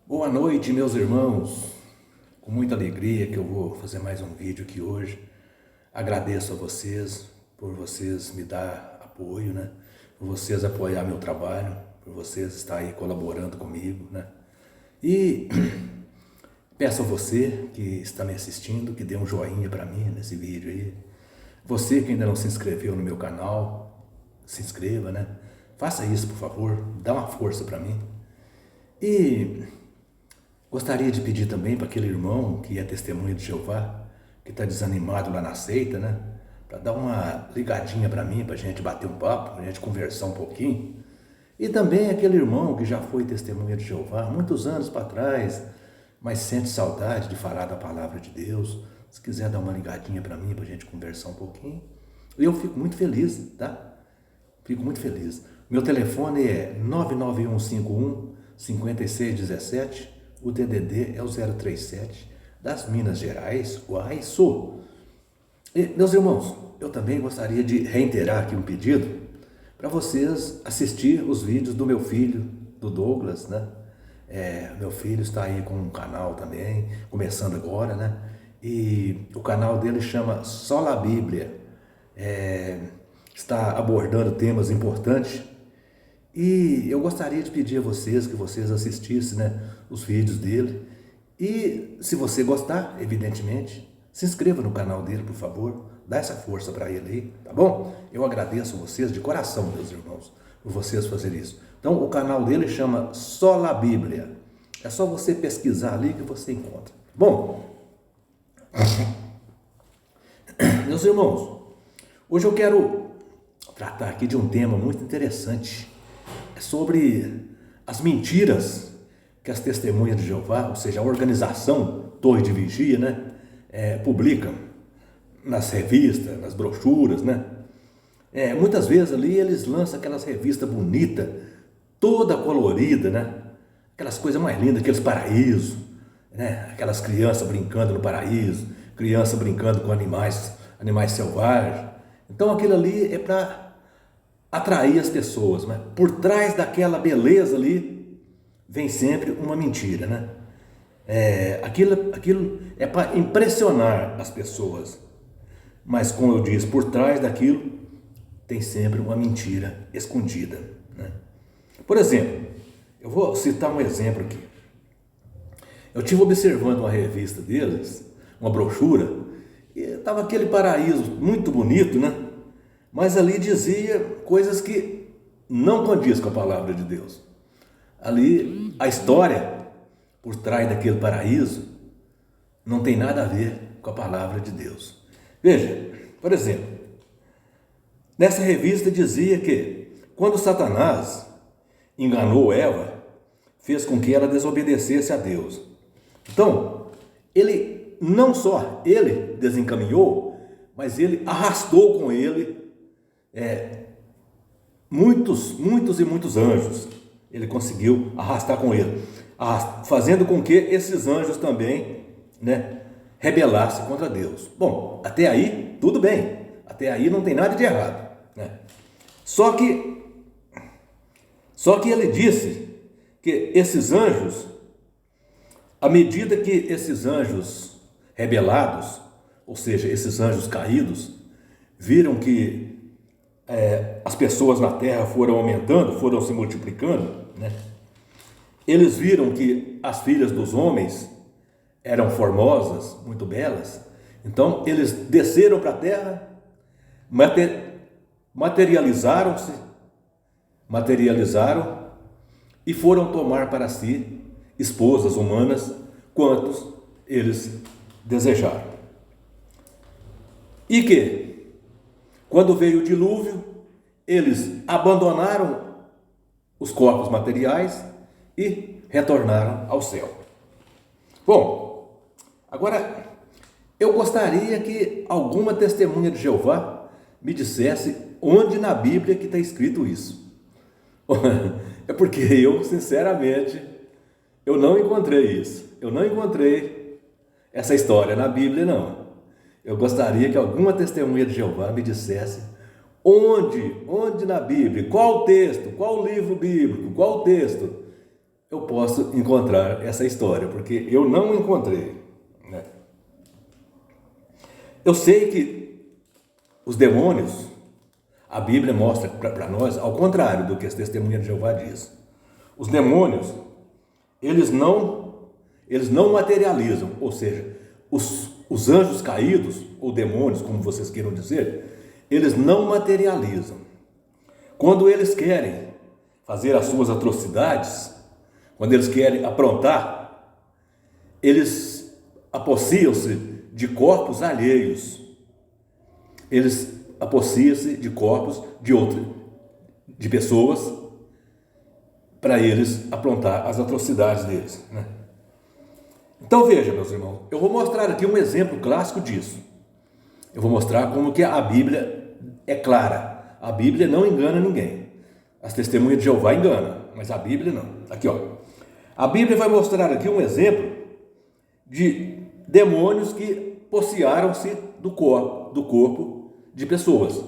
Boa noite, meus irmãos. Com muita alegria que eu vou fazer mais um vídeo aqui hoje. Agradeço a vocês por vocês me dar apoio, né? Por vocês apoiar meu trabalho, por vocês estar aí colaborando comigo, né? E peço a você que está me assistindo que dê um joinha para mim nesse vídeo aí. Você que ainda não se inscreveu no meu canal, se inscreva, né? Faça isso, por favor, dá uma força para mim. E gostaria de pedir também para aquele irmão que é testemunha de Jeová, que está desanimado lá na seita, né? Para dar uma ligadinha para mim, para a gente bater um papo, para a gente conversar um pouquinho. E também aquele irmão que já foi testemunha de Jeová, muitos anos para trás, mas sente saudade de falar da palavra de Deus. Se quiser dar uma ligadinha para mim, para a gente conversar um pouquinho, eu fico muito feliz, tá? Fico muito feliz. Meu telefone é 99151-5617. O DDD é o 037 das Minas Gerais, Uai, Sul. E, meus irmãos, eu também gostaria de reiterar aqui um pedido para vocês assistir os vídeos do meu filho, do Douglas, né? Meu filho está aí com um canal também, começando agora, né? E o canal dele chama Sola Bíblia. Está abordando temas importantes. E eu gostaria de pedir a vocês que vocês assistissem, né, os vídeos dele. E se você gostar, evidentemente, se inscreva no canal dele, por favor. Dá essa força para ele aí, tá bom? Eu agradeço a vocês de coração, meus irmãos, por vocês fazerem isso. Então, o canal dele chama Sola Bíblia. É só você pesquisar ali que você encontra. Bom, meus irmãos, hoje eu quero tratar aqui de um tema muito interessante. É sobre as mentiras que as testemunhas de Jeová, ou seja, a organização Torre de Vigia, né, publicam nas revistas, nas brochuras, né? Muitas vezes ali eles lançam aquelas revistas bonitas, toda colorida, né? Aquelas coisas mais lindas, aqueles paraísos, né? Aquelas crianças brincando no paraíso, crianças brincando com animais selvagens. Então aquilo ali é para atrair as pessoas, mas por trás daquela beleza ali vem sempre uma mentira, né? Aquilo é para impressionar as pessoas, mas como eu disse, por trás daquilo tem sempre uma mentira escondida, né? Por exemplo, eu vou citar um exemplo aqui. Eu estive observando uma revista deles, uma brochura, e estava aquele paraíso muito bonito, né? Mas ali dizia coisas que não condiz com a palavra de Deus. Ali, a história por trás daquele paraíso não tem nada a ver com a palavra de Deus. Veja, por exemplo, nessa revista dizia que quando Satanás enganou Eva, fez com que ela desobedecesse a Deus. Então, ele não só ele desencaminhou, mas ele arrastou com ele muitos anjos. Ele conseguiu arrastar com ele, fazendo com que esses anjos também, né, rebelassem contra Deus. Bom, até aí tudo bem, até aí não tem nada de errado, né? Só que ele disse que esses anjos, à medida que esses anjos rebelados, ou seja, esses anjos caídos, viram que as pessoas na terra foram aumentando, foram se multiplicando, né? Eles viram que as filhas dos homens eram formosas, muito belas, então eles desceram para a terra, materializaram e foram tomar para si esposas humanas, quantos eles desejaram. E que, quando veio o dilúvio, eles abandonaram os corpos materiais e retornaram ao céu. Bom, agora eu gostaria que alguma testemunha de Jeová me dissesse onde na Bíblia que está escrito isso. É porque eu, sinceramente, eu não encontrei isso. Eu não encontrei essa história na Bíblia, não. Eu gostaria que alguma testemunha de Jeová me dissesse onde na Bíblia, qual texto, qual livro bíblico, qual texto. eu posso encontrar essa história, porque eu não encontrei, né? Eu sei que os demônios, a Bíblia mostra para nós, ao contrário do que as testemunhas de Jeová diz. Os demônios, eles não materializam, ou seja, os anjos caídos, ou demônios, como vocês queiram dizer, eles não materializam. Quando eles querem fazer as suas atrocidades, quando eles querem aprontar, eles apossiam-se de corpos alheios. Eles apossiam-se de corpos de pessoas, para eles aprontar as atrocidades deles, né? Então veja, meus irmãos, eu vou mostrar aqui um exemplo clássico disso. Eu vou mostrar como que a Bíblia é clara. A Bíblia não engana ninguém. As testemunhas de Jeová enganam, mas a Bíblia não. Aqui, ó. A Bíblia vai mostrar aqui um exemplo de demônios que possearam-se do corpo de pessoas.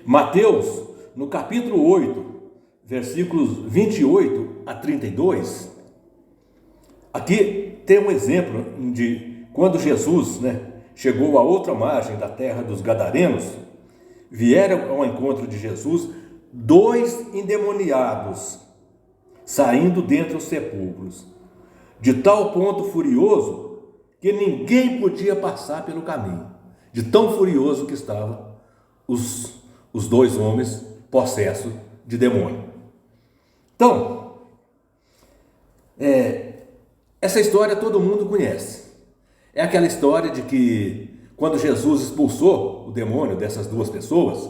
Mateus, no capítulo 8, versículos 28 a 32, aqui tem um exemplo de quando Jesus, chegou a outra margem da terra dos Gadarenos, vieram ao encontro de Jesus 2 endemoniados, saindo dentre os sepulcros, de tal ponto furioso que ninguém podia passar pelo caminho, de tão furioso que estavam os 2 homens possessos de demônio. Então, essa história todo mundo conhece. É aquela história de que quando Jesus expulsou o demônio dessas 2 pessoas,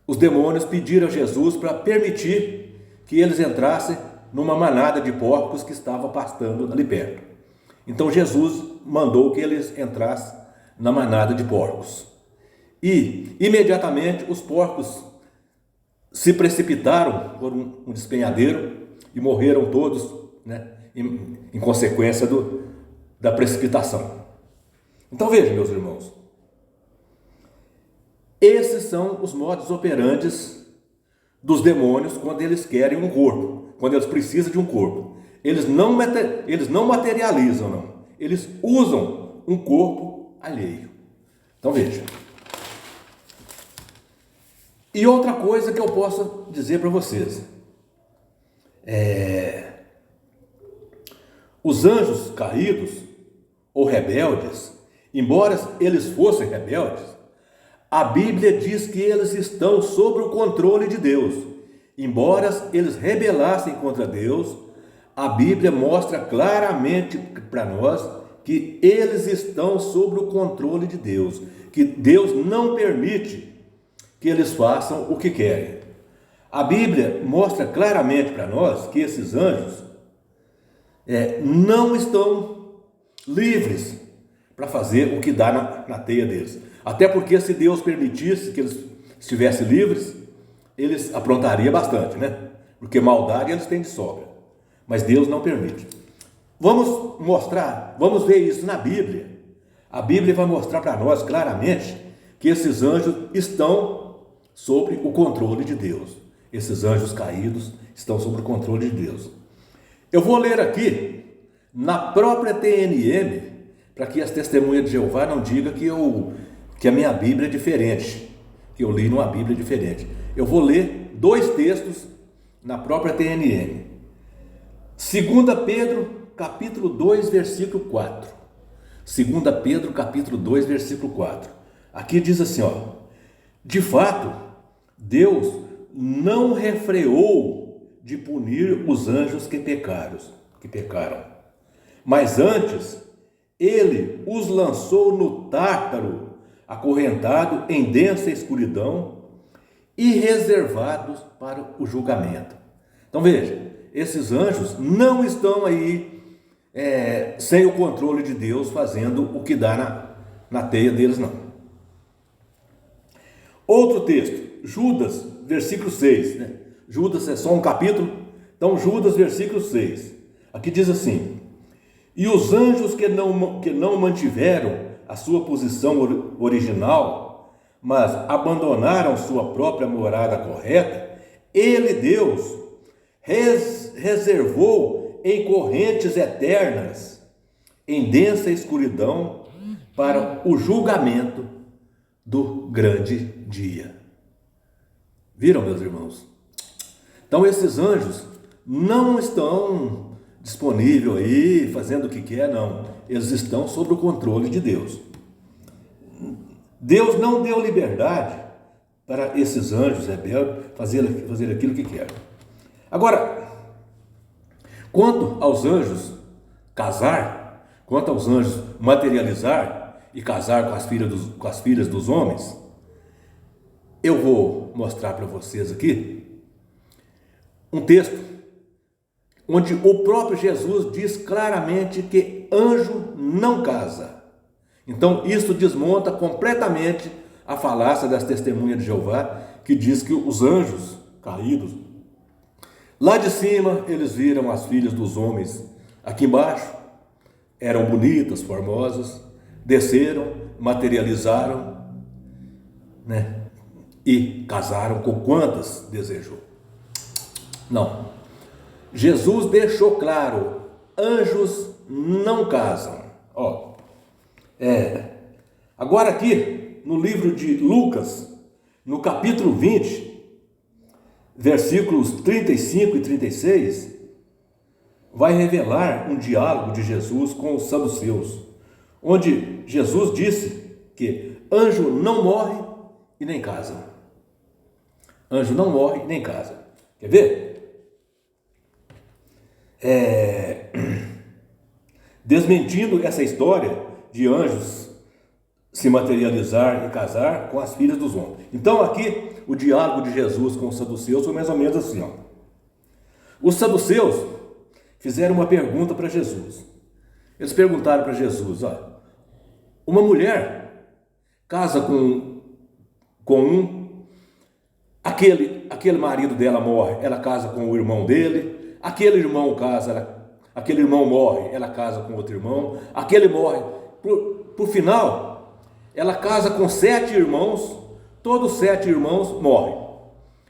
os demônios pediram a Jesus para permitir que eles entrassem numa manada de porcos que estava pastando ali perto. Então Jesus mandou que eles entrassem na manada de porcos. E imediatamente os porcos se precipitaram por um despenhadeiro e morreram todos, em consequência da precipitação. Então veja, meus irmãos, esses são os modus operandi dos demônios quando eles querem um corpo, quando eles precisam de um corpo. Eles não materializam, não. Eles usam um corpo alheio. Então veja. E outra coisa que eu posso dizer para vocês, os anjos caídos ou rebeldes, embora eles fossem rebeldes, a Bíblia diz que eles estão sob o controle de Deus. Embora eles rebelassem contra Deus, a Bíblia mostra claramente para nós que eles estão sob o controle de Deus, que Deus não permite que eles façam o que querem. A Bíblia mostra claramente para nós que esses anjos não estão livres para fazer o que dá na teia deles. Até porque se Deus permitisse que eles estivessem livres, eles aprontariam bastante, Porque maldade eles têm de sobra. Mas Deus não permite. Vamos ver isso na Bíblia. A Bíblia vai mostrar para nós claramente que esses anjos estão sob o controle de Deus. Esses anjos caídos estão sob o controle de Deus. Eu vou ler aqui na própria TNM, para que as testemunhas de Jeová não digam que a minha Bíblia é diferente, que eu li numa Bíblia diferente. Eu vou ler 2 textos na própria TNM. 2 Pedro, capítulo 2, versículo 4. 2 Pedro, capítulo 2, versículo 4. Aqui diz assim, de fato, Deus não refreou de punir os anjos que pecaram, mas antes ele os lançou no Tártaro, acorrentado em densa escuridão e reservados para o julgamento. Então veja, esses anjos não estão aí sem o controle de Deus, fazendo o que dá na teia deles, não. Outro texto, Judas, versículo 6, Judas é só um capítulo, então Judas, versículo 6. Aqui diz assim: e os anjos que não mantiveram a sua posição original, mas abandonaram sua própria morada correta, ele, Deus, reservou em correntes eternas, em densa escuridão, para o julgamento do grande dia. Viram, meus irmãos? Então esses anjos não estão disponíveis aí, fazendo o que quer, não. Eles estão sob o controle de Deus. Deus não deu liberdade para esses anjos rebeldes fazer aquilo que querem. Agora, quanto aos anjos casar, quanto aos anjos materializar e casar com as filhas dos homens, eu vou mostrar para vocês aqui um texto onde o próprio Jesus diz claramente que anjo não casa. Então isso desmonta completamente a falácia das testemunhas de Jeová, que diz que os anjos caídos, lá de cima eles viram as filhas dos homens aqui embaixo, eram bonitas, formosas, desceram, materializaram, né? E casaram com quantas desejou. Não. Jesus deixou claro, anjos não casam. Agora aqui, no livro de Lucas, no capítulo 20, versículos 35 e 36, vai revelar um diálogo de Jesus com os saduceus, onde Jesus disse que anjo não morre e nem casa. Anjo não morre e nem casa. Quer ver? Desmentindo essa história de anjos se materializar e casar com as filhas dos homens. Então aqui o diálogo de Jesus com os saduceus foi mais ou menos assim. Os saduceus fizeram uma pergunta para Jesus. Eles perguntaram para Jesus: uma mulher casa com aquele marido dela morre, ela casa com o irmão dele, aquele irmão morre, ela casa com outro irmão, aquele morre, por final, ela casa com 7 irmãos, todos 7 irmãos morrem,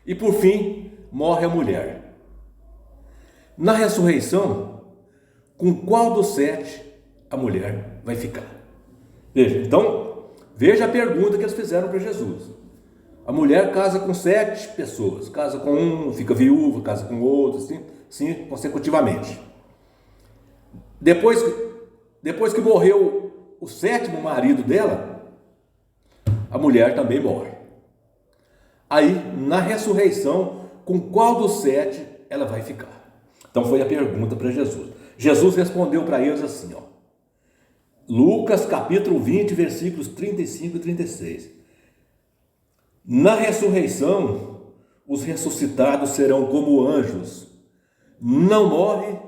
e por fim, morre a mulher. Na ressurreição, com qual dos 7 a mulher vai ficar? Veja a pergunta que eles fizeram para Jesus. A mulher casa com 7 pessoas, casa com um, fica viúva, casa com outro, assim consecutivamente. Depois que morreu o 7º marido dela, a mulher também morre. Aí, na ressurreição, com qual dos 7 ela vai ficar? Então foi a pergunta para Jesus. Jesus respondeu para eles assim, Lucas capítulo 20, versículos 35 e 36. Na ressurreição, os ressuscitados serão como anjos, não morrem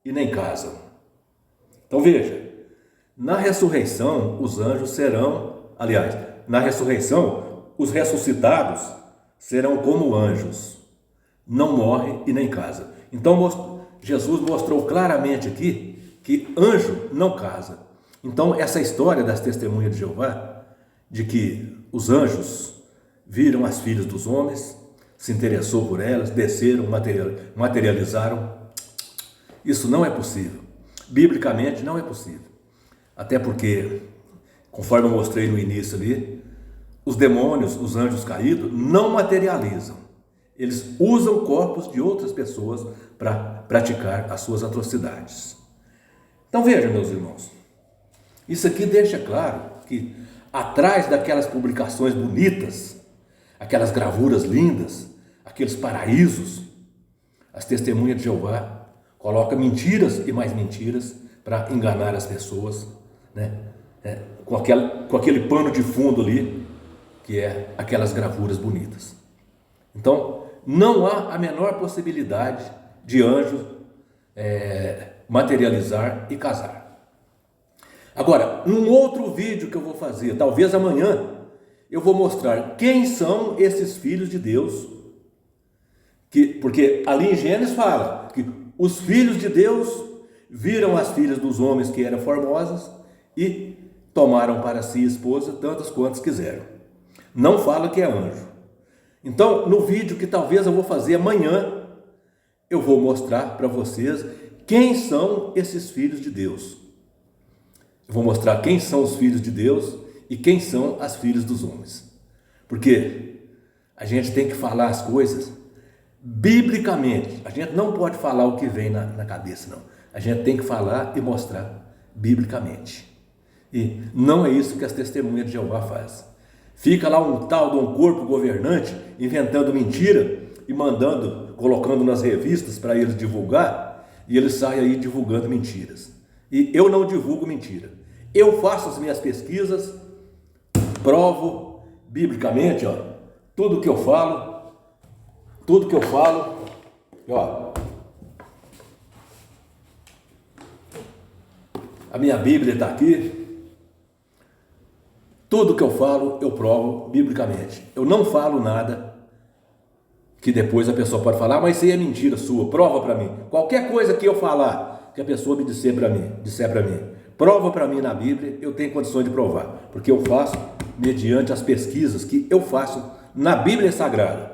e nem casam. Então veja, na ressurreição, os anjos serão, na ressurreição, os ressuscitados serão como anjos, não morrem e nem casam. Então Jesus mostrou claramente aqui que anjo não casa. Então essa história das testemunhas de Jeová, de que os anjos viram as filhas dos homens, se interessou por elas, desceram, materializaram, isso não é possível. Biblicamente não é possível. Até porque, conforme eu mostrei no início ali, os demônios, os anjos caídos, não materializam. Eles usam corpos de outras pessoas para praticar as suas atrocidades. Então vejam, meus irmãos, isso aqui deixa claro que atrás daquelas publicações bonitas, aquelas gravuras lindas, aqueles paraísos, as testemunhas de Jeová colocam mentiras e mais mentiras para enganar as pessoas, né? Com aquele pano de fundo ali, que é aquelas gravuras bonitas. Então, não há a menor possibilidade de anjo materializar e casar. Agora, num outro vídeo que eu vou fazer, talvez amanhã, eu vou mostrar quem são esses filhos de Deus, porque ali em Gênesis fala que os filhos de Deus viram as filhas dos homens que eram formosas e tomaram para si esposa tantas quantas quiseram. Não fala que é anjo. Então, no vídeo que talvez eu vou fazer amanhã, eu vou mostrar para vocês quem são esses filhos de Deus. Eu vou mostrar quem são os filhos de Deus e quem são as filhas dos homens. Porque a gente tem que falar as coisas biblicamente. A gente não pode falar o que vem na cabeça, não. A gente tem que falar e mostrar biblicamente. E não é isso que as testemunhas de Jeová fazem. Fica lá um tal de um corpo governante inventando mentira e mandando, colocando nas revistas para eles divulgar, e eles saem aí divulgando mentiras. E eu não divulgo mentira. Eu faço as minhas pesquisas, provo biblicamente, ó, tudo que eu falo, ó, a minha Bíblia está aqui. Tudo que eu falo, eu provo biblicamente. Eu não falo nada que depois a pessoa pode falar, mas isso aí é mentira sua, prova para mim. Qualquer coisa que eu falar, que a pessoa me disser para mim, prova para mim na Bíblia, eu tenho condições de provar, porque eu faço mediante as pesquisas que eu faço na Bíblia Sagrada.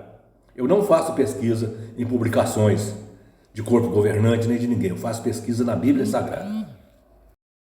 Eu não faço pesquisa em publicações de corpo governante nem de ninguém, eu faço pesquisa na Bíblia Sagrada.